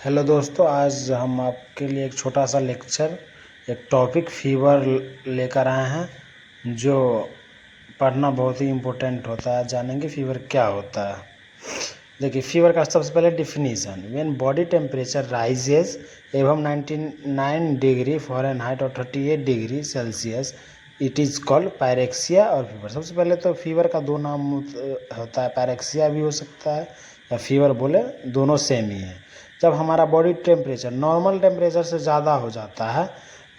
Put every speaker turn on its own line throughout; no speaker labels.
Hello दोस्तों, आज हम आपके लिए एक छोटा सा लेक्चर एक टॉपिक फीवर लेकर आए हैं जो पढ़ना बहुत ही इम्पोर्टेंट होता है। जानेंगे फीवर क्या होता है। देखिए, फीवर का सबसे पहले definition, when body temperature rises एवं 99 डिग्री फ़ारेनहाइट और 38 degree Celsius it is called pyrexia और फीवर। सबसे पहले तो फीवर का दो नाम होता है, पायरेक्सिया भी हो सकता है या फीवर बोले, दोनों सेम ही है। जब हमारा बॉडी टेम्परेचर नॉर्मल टेम्परेचर से ज़्यादा हो जाता है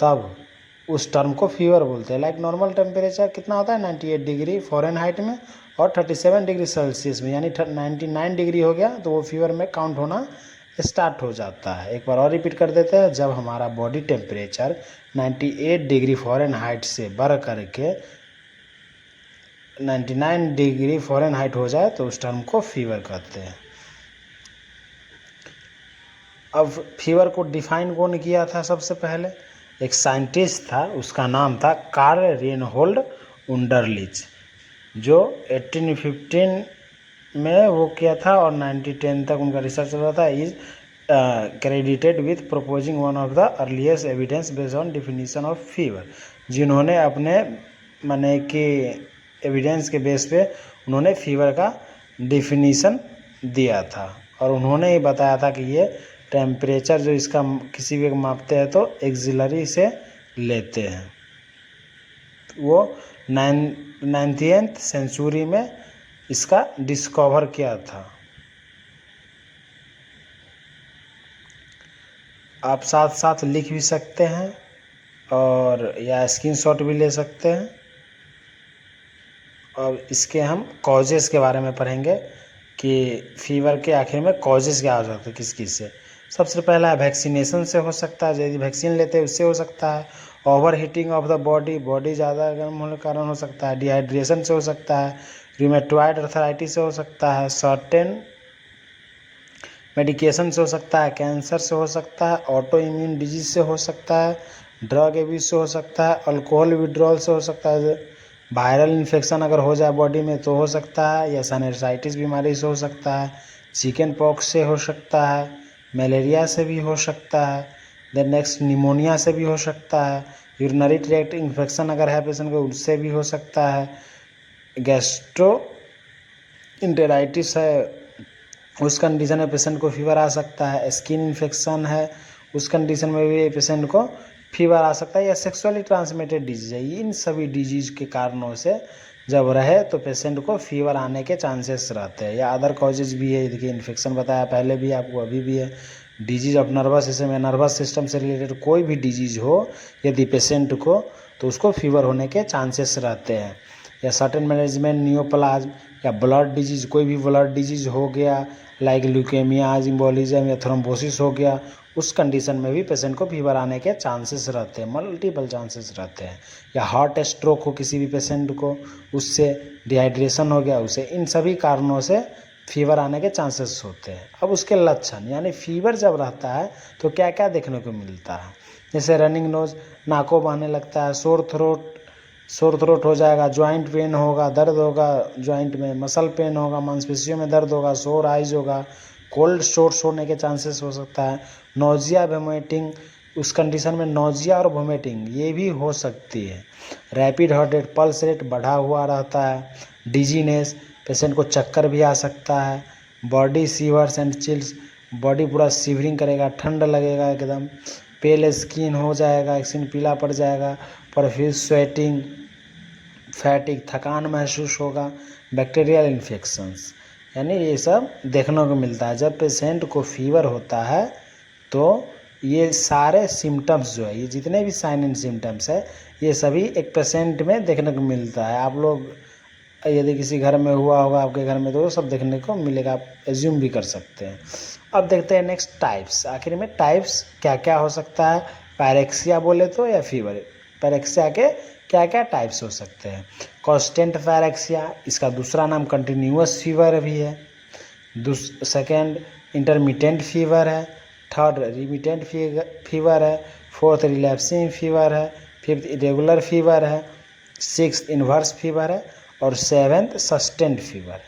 तब उस टर्म को फीवर बोलते हैं। लाइक नॉर्मल टेम्परेचर कितना होता है 98 डिग्री फ़ारेनहाइट में और 37 डिग्री सेल्सियस में, यानी 99 डिग्री हो गया तो वो फीवर में काउंट होना स्टार्ट हो जाता है। एक बार और रिपीट कर देते हैं, जब हमारा बॉडी टेम्परेचर 98 डिग्री फ़ारेनहाइट से बढ़ करके 99 डिग्री फ़ारेनहाइट हो जाए तो उस टर्म को फीवर कहते हैं। अब फीवर को डिफाइन कौन किया था? सबसे पहले एक साइंटिस्ट था, उसका नाम था कार्ल रेनहोल्ड उंडरलिच, जो 1815 में वो किया था और 1910 तक उनका रिसर्च चल रहा था। Is credited with proposing one of the earliest evidence based on definition of fever, जिन्होंने अपने माने कि एविडेंस के बेस पे उन्होंने फीवर का डिफिनीशन दिया था और उन्होंने ही बताया था कि ये टेम्परेचर जो इसका किसी भी मापते हैं तो एक्सिलरी से लेते हैं। वो 9th सेंचुरी में इसका डिस्कवर किया था। आप साथ साथ लिख भी सकते हैं और या स्क्रीनशॉट भी ले सकते हैं। और इसके हम कॉजेज़ के बारे में पढ़ेंगे कि फीवर के आखिर में कॉजेज़ क्या हो सकते हैं किस किस से। सबसे पहला वैक्सीनेशन से हो सकता है, यदि वैक्सीन लेते हैं उससे हो सकता है। Over heating of the body ज़्यादा गर्म होने के कारण हो सकता है। डिहाइड्रेशन से हो सकता है। रूमेटॉइड अर्थराइटिस से हो सकता है। सर्टेन मेडिकेशन से हो सकता है। कैंसर से हो सकता है। ऑटो इम्यून डिजीज से हो सकता है। ड्रग एब्यूज से हो सकता है। अल्कोहल विड्रॉल से हो सकता है। वायरल इन्फेक्शन अगर हो जाए बॉडी में तो हो सकता है, या साइनसाइटिस बीमारी से हो सकता है। चिकन पॉक्स से हो सकता है। मलेरिया से भी हो सकता है। देन नेक्स्ट निमोनिया से भी हो सकता है। यूरिनरी ट्रैक्ट इन्फेक्शन अगर है पेशेंट को उससे भी हो सकता है। गैस्ट्रो इंटेराइटिस है, उस कंडीशन में पेशेंट को फीवर आ सकता है। स्किन इन्फेक्शन है, उस कंडीशन में भी पेशेंट को फीवर आ सकता है। या सेक्सुअली ट्रांसमिटेड डिजीज है, इन सभी डिजीज के कारणों से जब रहे तो पेशेंट को फीवर आने के चांसेस रहते हैं। या अदर कॉजेज भी है, देखिए इन्फेक्शन बताया पहले भी आपको, अभी भी है। डिजीज ऑफ नर्वस सिस्टम या नर्वस सिस्टम से रिलेटेड कोई भी डिजीज हो यदि पेशेंट को तो उसको फीवर होने के चांसेस रहते हैं। या सर्टेन मैनेजमेंट नियोप्लाज्म या ब्लड डिजीज, कोई भी ब्लड डिजीज हो गया लाइक ल्यूकेमिया, एम्बोलिज्म या थ्रोम्बोसिस हो गया, उस कंडीशन में भी पेशेंट को फीवर आने के चांसेस रहते हैं, मल्टीपल चांसेस रहते हैं। या हार्ट स्ट्रोक हो किसी भी पेशेंट को, उससे डिहाइड्रेशन हो गया उसे, इन सभी कारणों से फीवर आने के चांसेस होते हैं। अब उसके लक्षण, यानी फीवर जब रहता है तो क्या क्या देखने को मिलता है, जैसे रनिंग नोज, नाकों बहने लगता है, सोर थ्रोट हो जाएगा, जॉइंट पेन होगा, दर्द होगा जॉइंट में, मसल पेन होगा, मांसपेशियों में दर्द होगा, सोर आइज होगा, कोल्ड सोर्स होने के चांसेस हो सकता है। नोजिया वोमिटिंग, उस कंडीशन में नोजिया और वोमिटिंग ये भी हो सकती है। Rapid heart rate, pulse rate बढ़ा हुआ रहता है। डिजीनेस, पेशेंट को चक्कर भी आ सकता है। Body sewers and chills, body पूरा सीवरिंग करेगा, ठंड लगेगा एकदम। पेल स्किन हो जाएगा, स्किन पीला पड़ जाएगा। पर फिर स्वेटिंग, फैटिक, थकान महसूस होगा। बैक्टीरियल इन्फेक्शंस, यानी ये सब देखने को मिलता है। जब पेशेंट को फीवर होता है तो ये सारे सिम्टम्स जो है, ये जितने भी साइन एंड सिम्टम्स है, ये सभी एक पेशेंट में देखने को मिलता है। आप लोग यदि किसी घर में हुआ होगा आपके घर में तो वो सब देखने को मिलेगा, आप एज्यूम भी कर सकते हैं। अब देखते हैं नेक्स्ट टाइप्स, आखिर में टाइप्स क्या क्या हो सकता है पायरेक्सिया बोले तो, या फीवर। पायरेक्सिया के क्या क्या टाइप्स हो सकते हैं? कांस्टेंट पायरेक्सिया, इसका दूसरा नाम कंटिन्यूअस फीवर भी है। सेकेंड इंटरमिटेंट फीवर है। थर्ड रिमिटेंट फीवर है। फोर्थ रिलैप्सिंग फीवर है। फिफ्थ इरेगुलर फीवर है। सिक्स्थ इन्वर्स फीवर है और सेवेंथ सस्टेंड फीवर।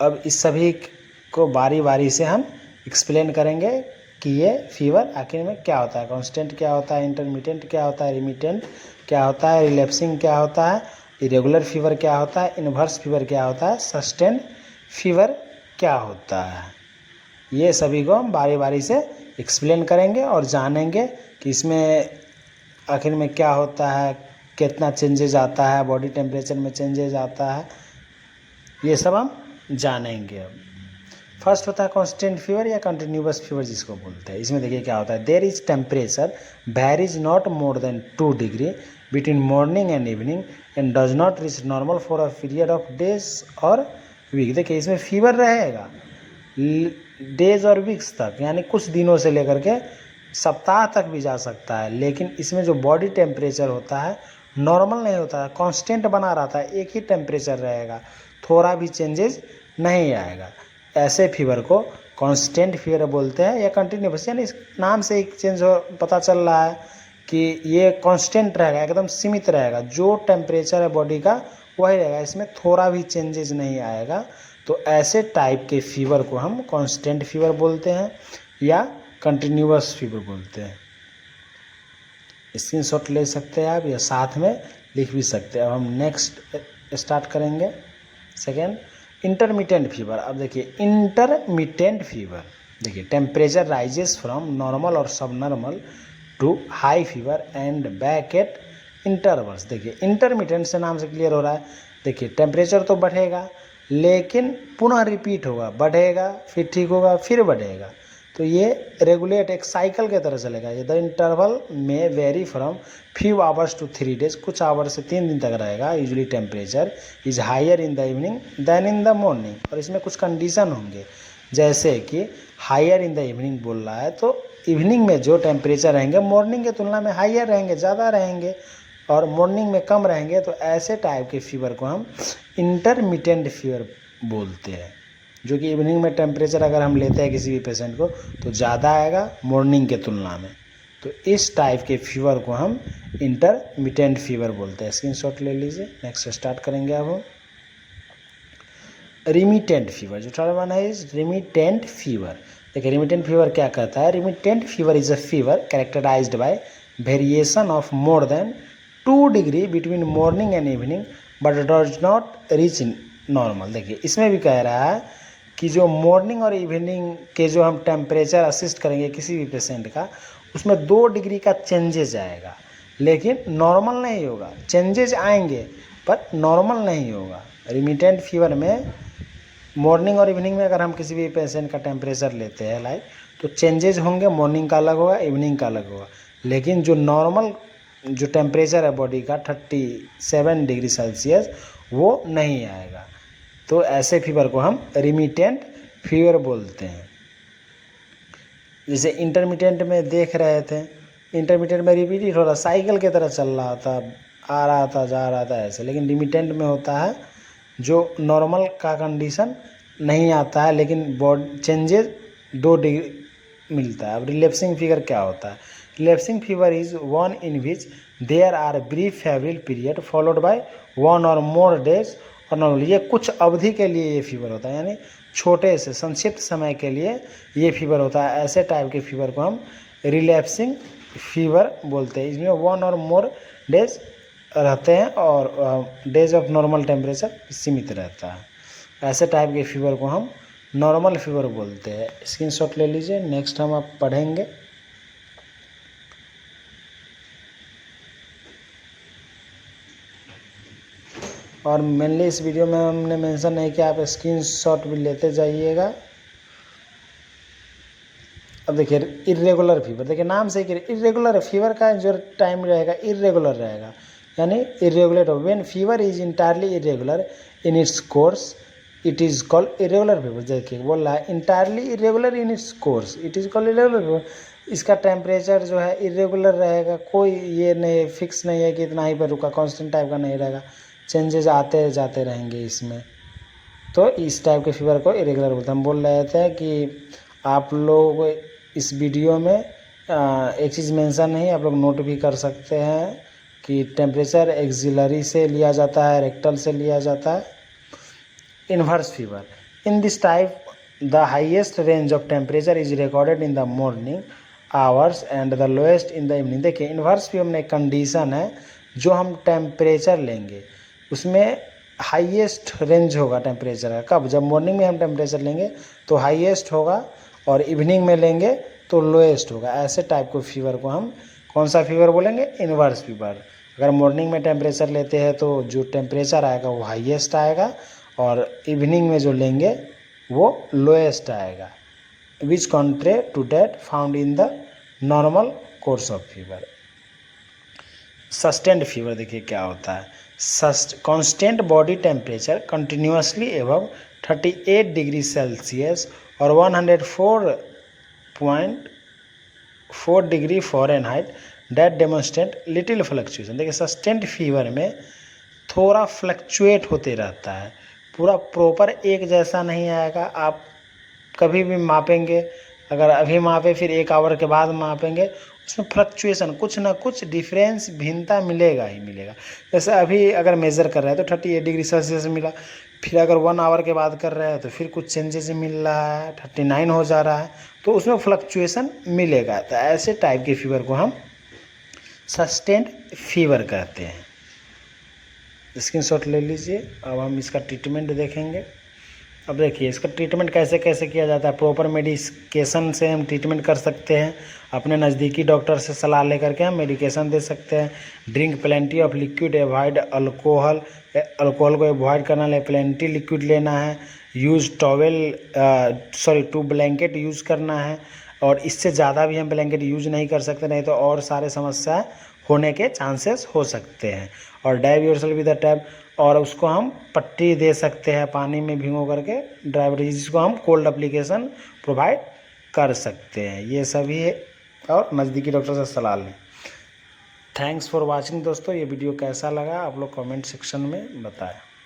अब इस सभी को बारी बारी से हम एक्सप्लेन करेंगे कि ये फीवर आखिर में क्या होता है, कांस्टेंट क्या होता है, इंटरमिटेंट क्या होता है, रिमिटेंट क्या होता है, रिलैप्सिंग क्या होता है, इरेगुलर फीवर क्या होता है, इन्वर्स फीवर क्या होता है, सस्टेन फीवर क्या होता है। ये सभी को हम बारी बारी से एक्सप्लेन करेंगे और जानेंगे कि इसमें आखिर में क्या होता है, कितना चेंजेज आता है, बॉडी टेम्परेचर में चेंजेज आता है, ये सब हम जानेंगे। अब फर्स्ट होता है कांस्टेंट फीवर या कंटिन्यूअस फीवर जिसको बोलते हैं। इसमें देखिए क्या होता है, there is temperature varies not more than 2 degree between morning and evening and does not reach normal for a period of days और वीक। देखिए इसमें फीवर रहेगा डेज और वीक्स तक, यानी कुछ दिनों से लेकर के सप्ताह तक भी जा सकता है, लेकिन इसमें जो बॉडी टेम्परेचर होता है नॉर्मल नहीं होता है, कांस्टेंट बना रहता है, एक ही टेम्परेचर रहेगा, थोड़ा भी चेंजेस नहीं आएगा। ऐसे फीवर को कांस्टेंट फीवर बोलते हैं या कंटिन्यूअस, यानी इस नाम से एक चेंज हो पता चल रहा है कि ये कांस्टेंट रहेगा, एकदम सीमित रहेगा, जो टेम्परेचर है बॉडी का वही रहेगा, इसमें थोड़ा भी चेंजेस नहीं आएगा। तो ऐसे टाइप के फीवर को हम कांस्टेंट फीवर बोलते हैं या कंटिन्यूअस फीवर बोलते हैं। स्क्रीनशॉट ले सकते हैं आप या साथ में लिख भी सकते हैं। अब हम नेक्स्ट स्टार्ट करेंगे। Second, intermittent fever. अब देखिए इंटरमिटेंट फीवर, देखिए टेम्परेचर राइजेस फ्रॉम नॉर्मल और subnormal to high fever and back at intervals. देखिए इंटरमिटेंट से नाम से क्लियर हो रहा है, देखिए टेम्परेचर तो बढ़ेगा लेकिन पुनः रिपीट होगा, बढ़ेगा फिर ठीक होगा फिर बढ़ेगा, तो ये रेगुलेट एक साइकिल के तरह चलेगा। ये द इंटरवल में vary from few hours to 3 days, कुछ आवर्स से 3 दिन तक रहेगा। Usually temperature is higher in the evening than in the morning, और इसमें कुछ कंडीशन होंगे, जैसे कि हायर इन द इवनिंग बोल रहा है तो इवनिंग में जो टेम्परेचर रहेंगे मॉर्निंग के तुलना में हायर रहेंगे, ज़्यादा रहेंगे, और मॉर्निंग में कम रहेंगे। तो ऐसे टाइप के फीवर को हम इंटरमिटेंट फीवर बोलते हैं, जो कि इवनिंग में टेम्परेचर अगर हम लेते हैं किसी भी पेशेंट को तो ज़्यादा आएगा मॉर्निंग के तुलना में। तो इस टाइप के फीवर को हम इंटरमिटेंट फीवर बोलते हैं। स्क्रीनशॉट ले लीजिए। नेक्स्ट स्टार्ट करेंगे अब हम रिमिटेंट फीवर। जो थर्ड वन है इज रिमिटेंट फीवर। देखिए रिमिटेंट फीवर क्या कहता है, remittent fever is a fever characterised by variation of more than 2 degree between morning and evening but does not reach normal. देखिए इसमें भी कह रहा है कि जो मॉर्निंग और इवनिंग के जो हम टेम्परेचर असिस्ट करेंगे किसी भी पेशेंट का, उसमें 2 डिग्री का चेंजेज आएगा, लेकिन नॉर्मल नहीं होगा। चेंजेज आएंगे पर नॉर्मल नहीं होगा। रिमिटेंट फीवर में मॉर्निंग और इवनिंग में अगर हम किसी भी पेशेंट का टेम्परेचर लेते हैं लाइक, तो चेंजेज होंगे, मॉर्निंग का अलग होगा, इवनिंग का अलग होगा, लेकिन जो नॉर्मल जो टेम्परेचर है बॉडी का 37 डिग्री सेल्सियस वो नहीं आएगा। तो ऐसे फीवर को हम रिमिटेंट फीवर बोलते हैं। जैसे इंटरमिटेंट में देख रहे थे, इंटरमिटेंट में रिपीट हो रहा, साइकिल की तरह चल रहा था, आ रहा था जा रहा था ऐसे, लेकिन रिमिटेंट में होता है जो नॉर्मल का कंडीशन नहीं आता है लेकिन बॉडी चेंजेस 2 डिग्री मिलता है। अब रिलैप्सिंग फीवर क्या होता है, relapsing fever is one in which there are brief febrile period followed by 1 और मोर डेज और नॉर्मल। ये कुछ अवधि के लिए ये फीवर होता है, यानी छोटे से संक्षिप्त समय के लिए ये फीवर होता है। ऐसे टाइप के फीवर को हम रिलैप्सिंग फीवर बोलते हैं। इसमें 1 और मोर डेज रहते हैं और डेज ऑफ नॉर्मल टेम्परेचर सीमित रहता है। ऐसे टाइप के फीवर को हम नॉर्मल फीवर बोलते हैं। स्क्रीनशॉट ले लीजिए। नेक्स्ट हम आप पढ़ेंगे और मेनली इस वीडियो में हमने मेंशन नहीं किया, आप स्क्रीनशॉट भी लेते जाइएगा। अब देखिए इरेगुलर फीवर, देखिए नाम से इरेगुलर फीवर का जो टाइम रहेगा इरेगुलर रहेगा, यानी irregular. When fever is entirely irregular in its course it is called irregular fever. देखिए बोल रहा है entirely irregular in its course it is called irregular fever. इसका टेम्परेचर जो है इरेगुलर रहेगा, कोई ये नहीं फिक्स नहीं है कि इतना ही पर रुका, कांस्टेंट टाइप का नहीं रहेगा, चेंजेस आते जाते रहेंगे इसमें। तो इस टाइप के फीवर को इरेगुलर बोलते हैं। हम बोल रहे थे कि आप लोग इस वीडियो में एक चीज़ मेंशन नहीं, आप लोग नोट भी कर सकते हैं कि टेम्परेचर एक्सिलरी से लिया जाता है, रेक्टल से लिया जाता है। Inverse fever, in this type the highest range of temperature is recorded in the morning hours and the lowest in the evening. देखिए इन्वर्स फीवर में कंडीशन है, जो हम टेम्परेचर लेंगे उसमें हाईएस्ट रेंज होगा टेम्परेचर का। कब? जब मॉर्निंग में हम टेम्परेचर लेंगे तो हाईएस्ट होगा और इवनिंग में लेंगे तो लोएस्ट होगा। ऐसे टाइप को फीवर को हम कौन सा फीवर बोलेंगे? Inverse fever. अगर मॉर्निंग में टेम्परेचर लेते हैं तो जो टेम्परेचर आएगा वो हाईएस्ट आएगा और इवनिंग में जो लेंगे वो लोएस्ट आएगा। Which contrary to that found in the normal course of fever. Sustained fever देखिए क्या होता है। Constant body temperature continuously above 38 degree Celsius और 104.4 degree Fahrenheit that demonstrate little fluctuation. देखिए सस्टेंड फीवर में थोड़ा फ्लक्चुएट होते रहता है, पूरा प्रॉपर एक जैसा नहीं आएगा। आप कभी भी मापेंगे, अगर अभी मापे फिर 1 आवर के बाद मापेंगे, उसमें फ्लक्चुएशन कुछ ना कुछ डिफरेंस भिन्नता मिलेगा ही मिलेगा। जैसे अभी अगर मेज़र कर रहे हैं तो 38 डिग्री सेल्सियस मिला, फिर अगर 1 आवर के बाद कर रहे हैं तो फिर कुछ चेंजेस मिल रहा है, 39 हो जा रहा है, तो उसमें फ्लक्चुएशन मिलेगा। तो ऐसे टाइप के फीवर को हम सस्टेंड फीवर कहते हैं। स्क्रीनशॉट ले लीजिए। अब हम इसका ट्रीटमेंट देखेंगे। अब देखिए इसका ट्रीटमेंट कैसे कैसे किया जाता है। प्रॉपर मेडिकेशन से हम ट्रीटमेंट कर सकते हैं। अपने नज़दीकी डॉक्टर से सलाह लेकर के हम मेडिकेशन दे सकते हैं। Drink plenty of liquid, avoid alcohol को अवॉइड करना है, प्लेंटी लिक्विड लेना है। यूज़ टू ब्लैंकेट यूज़ करना है, और इससे ज़्यादा भी हम ब्लैंकेट यूज नहीं कर सकते, नहीं तो और सारे समस्या होने के चांसेस हो सकते हैं। और dab yourself with the tab, और उसको हम पट्टी दे सकते हैं पानी में भिगो करके ड्राई, जिसको हम कोल्ड एप्लीकेशन प्रोवाइड कर सकते हैं। ये सभी है, और नज़दीकी डॉक्टर से सलाह लें। थैंक्स फॉर वाचिंग दोस्तों। ये वीडियो कैसा लगा आप लोग कमेंट सेक्शन में बताएं।